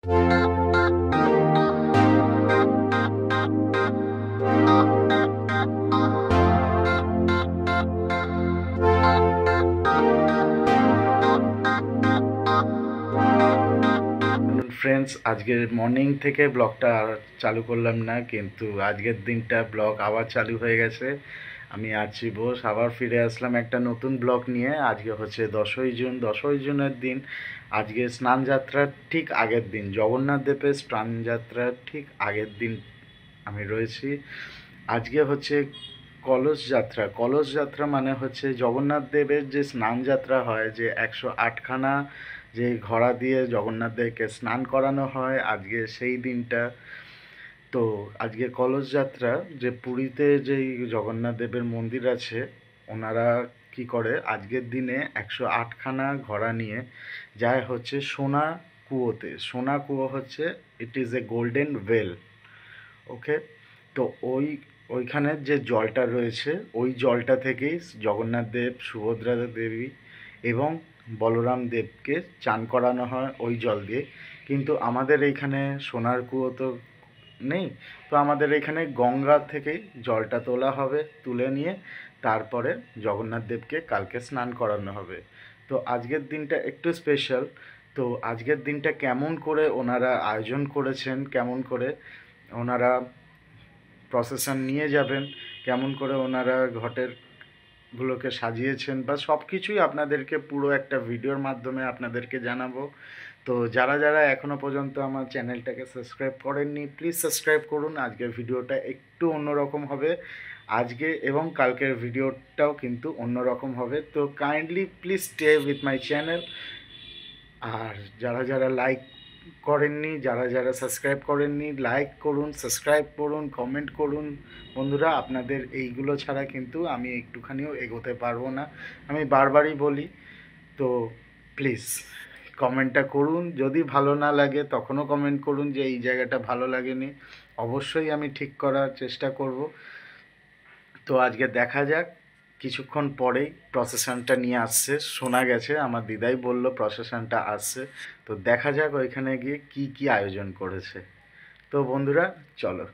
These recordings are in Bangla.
ফ্রেন্ডস, আজকের মর্নিং থেকে ব্লগটা চালু করলাম না, কিন্তু আজকের দিনটা ব্লগ আবার চালু হয়ে গেছে। আমি আছি বোস, আবার ফিরে আসলাম একটা নতুন ব্লগ নিয়ে। আজকে হচ্ছে 10ই জুনের দিন। আজকে স্নান যাত্রার ঠিক আগের দিন, জগন্নাথ দেবের স্নান যাত্রার ঠিক আগের দিন আমি রয়েছি। আজকে হচ্ছে কলস যাত্রা মানে হচ্ছে জগন্নাথ দেবের যে স্নান যাত্রা হয়, যে 108খানা যে ঘোড়া দিয়ে জগন্নাথ দেবকে স্নান করানো হয় আজকে সেই দিনটা। তো আজকে কলস যাত্রা, যে পুরীতে যেই জগন্নাথ দেবের মন্দির আছে, ওনারা কি করে আজকের দিনে 108খানা ঘোড়া নিয়ে যায় হচ্ছে সোনা কুয়োতে। সোনা কুয়ো হচ্ছে, it is a golden well. Okay, তো ওইখানের যে জলটা রয়েছে, ওই জলটা থেকেই জগন্নাথ দেব, সুভদ্রা দেবী এবং বলরাম দেবকে চান করানো হয় ওই জল দিয়ে। কিন্তু আমাদের এইখানে সোনার কুয়ো তো নেই, তো আমাদের এখানে গঙ্গা থেকেই জলটা তোলা হবে, তুলে নিয়ে তারপরে জগন্নাথ দেবকে কালকে স্নান করানো হবে। তো আজকের দিনটা একটু স্পেশাল। তো আজকের দিনটা কেমন করে ওনারা আয়োজন করেছেন, কেমন করে ওনারা প্রসেশন নিয়ে যাবেন, কেমন করে ওনারা ঘটেরগুলোকে সাজিয়েছেন, বা সব কিছুই আপনাদেরকে পুরো একটা ভিডিওর মাধ্যমে আপনাদেরকে জানাবো। তো যারা যারা এখনও পর্যন্ত আমার চ্যানেলটাকে সাবস্ক্রাইব করেননি, প্লিজ সাবস্ক্রাইব করুন। আজকের ভিডিওটা একটু অন্যরকম হবে, আজকে এবং কালকের ভিডিওটাও কিন্তু অন্যরকম হবে। তো kindly please stay with my channel. আর যারা যারা লাইক করেননি, যারা যারা সাবস্ক্রাইব করেননি, লাইক করুন, সাবস্ক্রাইব করুন, কমেন্ট করুন। বন্ধুরা, আপনাদের এইগুলো ছাড়া কিন্তু আমি একটুখানিও এগোতে পারবো না, আমি বারবারই বলি। তো প্লিজ কমেন্টটা করুন, যদি ভালো না লাগে তখনও কমেন্ট করুন যে এই জায়গাটা ভালো লাগেনি, অবশ্যই আমি ঠিক করার চেষ্টা করব। তো আজকে দেখা যাক, কিছুক্ষণ পরেই প্রসেশনটা নিয়ে আসছে, শোনা গেছে, আমার দিদাই বলল প্রসেশনটা আসছে। তো দেখা যাক ওইখানে গিয়ে কি কি আয়োজন করেছে। তো বন্ধুরা, চলো।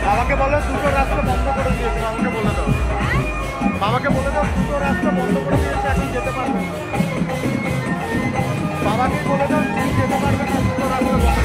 বাবাকে বলো দুটো রাস্তা বন্ধ করে দিয়েছে, বাবাকে বলে দাও, বাবাকে বলে দাও দুটো রাস্তা বন্ধ করে দিয়েছে, এখন যেতে পারবে না। বাবাকে বলে দাও যেতে পারবে না, দুটো রাস্তা বন্ধ।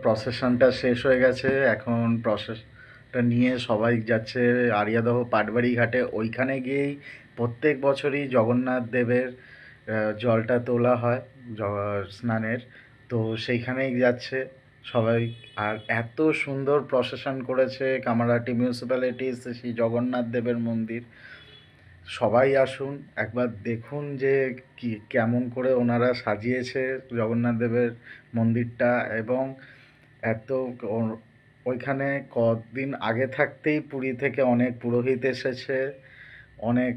প্রসেশনটা শেষ হয়ে গেছে, এখন প্রসেসটা নিয়ে সবাই যাচ্ছে আরিয়াদহ পাটবাড়ি ঘাটে। ওইখানে গিয়েই প্রত্যেক বছরই জগন্নাথ দেবের জলটা তোলা হয় স্নানের, তো সেইখানেই যাচ্ছে সবাই। আর এত সুন্দর প্রসেশন করেছে কামারহাটি মিউনিসিপ্যালিটিস সেই জগন্নাথ দেবের মন্দির। সবাই আসুন একবার দেখুন যে কি কেমন করে ওনারা সাজিয়েছে জগন্নাথ দেবের মন্দিরটা। এবং এত ওইখানে কদিন আগে থাকতেই পুরী থেকে অনেক পুরোহিত এসেছে, অনেক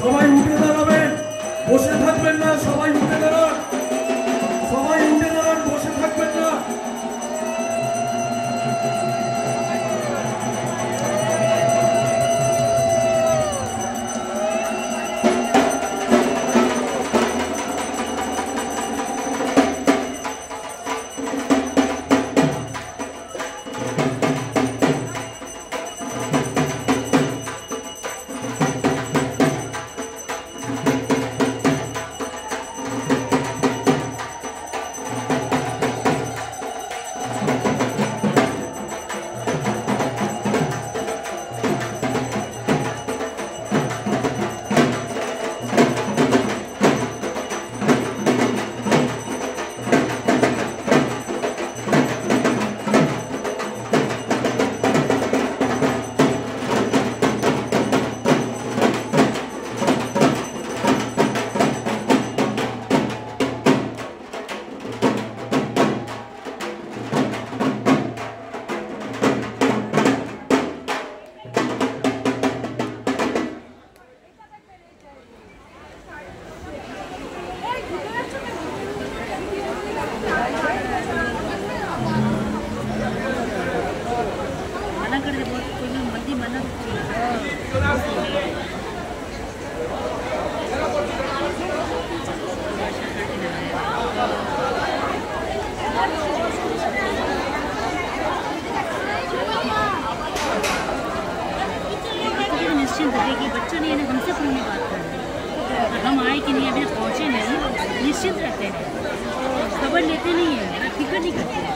সবাই উঠে দাঁড়াবেন, বসে থাকবেন না, সবাই উঠে দাঁড়ান, সবাই উঠে দাঁড়ান, বসে থাকবেন না। निश्चिंत रहे कि बच्चा नहीं है ना हमसे फोन में बात कर रहे हैं, हम आए कि नहीं अभी पहुँचे नहीं, निश्चिंत रहते हैं, खबर लेते नहीं है, फिक्र नहीं करते हैं।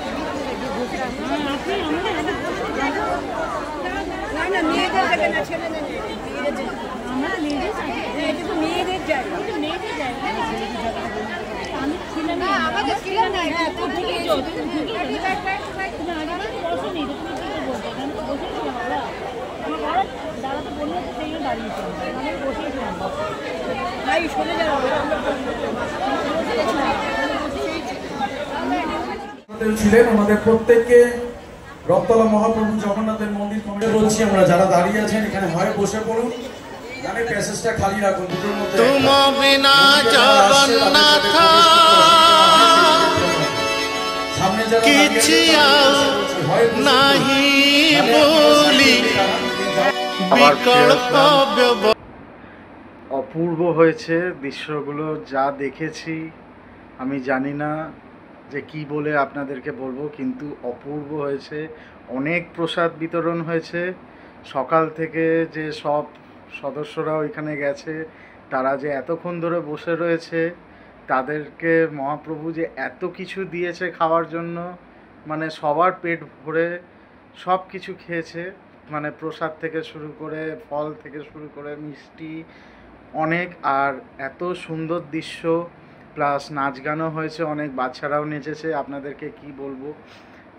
ছিলেন আমাদের প্রত্যেককে রথতলা মহাপ্রভু জগন্নাথের মন্দির কমিটি বলছি, আমরা যারা দাঁড়িয়ে আছেন এখানে হয় বসে পড়ুন, মানে প্যাসেজটা খালি রাখুন, দুটোর মধ্যে तुम बिना जगन्नाथ সামনে যারা किछि नाही बोली विकल्प व्यव অপূর্ব হয়েছে দৃশ্যগুলো, যা দেখেছি আমি জানি না যে কি বলে আপনাদেরকে বলবো, কিন্তু অপূর্ব হয়েছে। অনেক প্রসাদ বিতরণ হয়েছে, সকাল থেকে যে সব সদস্যরা ওইখানে গেছে তারা যে এতক্ষণ ধরে বসে রয়েছে, তাদেরকে মহাপ্রভু যে এত কিছু দিয়েছে খাওয়ার জন্য, মানে সবার পেট ভরে সব কিছু খেয়েছে, মানে প্রসাদ থেকে শুরু করে ফল থেকে শুরু করে মিষ্টি অনেক, আর এত সুন্দর দৃশ্য, প্লাস নাচ গানও হয়েছে, অনেক বাচ্চারাও নেচেছে, আপনাদেরকে কি বলবো।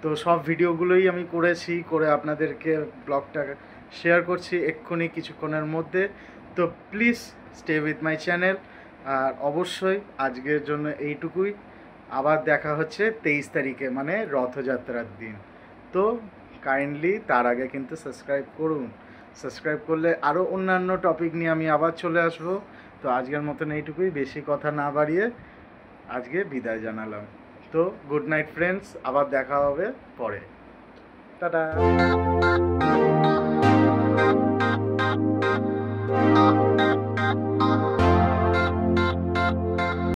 তো সব ভিডিওগুলোই আমি করেছি, করে আপনাদেরকে ব্লগটা শেয়ার করছি এক্ষুনি কিছুক্ষণের মধ্যে। তো please stay with my channel. আর অবশ্যই আজকের জন্য এইটুকুই। আবার দেখা হচ্ছে 23 তারিখে, মানে রথযাত্রার দিন। তো কাইন্ডলি তার আগে কিন্তু সাবস্ক্রাইব করুন। সাবস্ক্রাইব করলে আরও অন্যান্য টপিক নিয়ে আমি আবার চলে আসবো। তো আজকের মতন এইটুকুই, বেশি কথা না বাড়িয়ে আজকে বিদায় জানালাম। তো গুড নাইট ফ্রেন্ডস, আবার দেখা হবে পরে। টাটা।